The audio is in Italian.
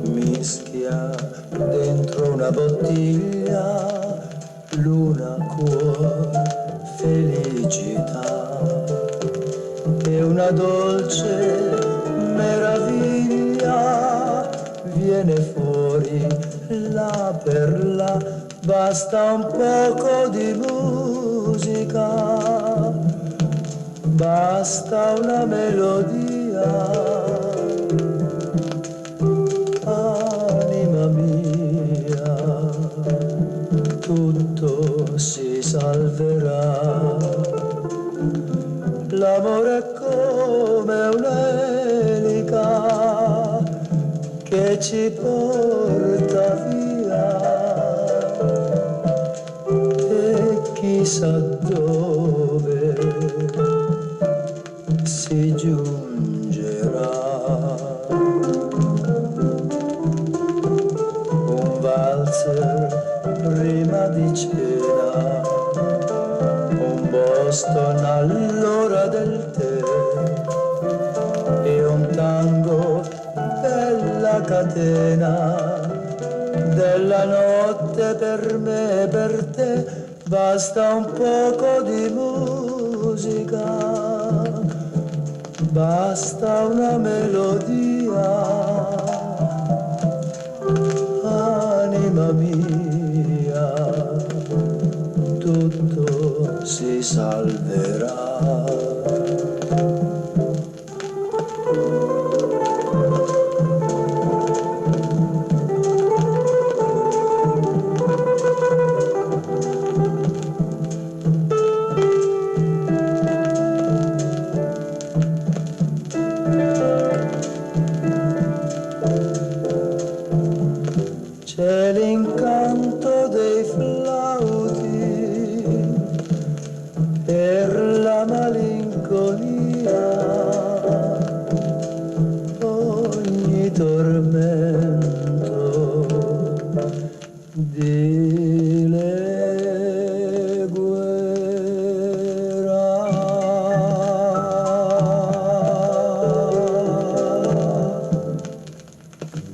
Mischia dentro una bottiglia, luna, cuore, felicità, e una dolce meraviglia viene fuori là per là. Basta un poco di musica, basta una melodia. Anima mia, tutto si salverà. L'amore è come un'elica che ci porta via e chissà dove si giungerà. Un valzer prima di cena, un Boston all'ora del tè e un tango bella catena della notte per me e per te. Basta un poco di musica, basta una melodia. Anima mia, tutto si salverà. C'è l'incanto dei flauti per la malinconia, ogni tormento di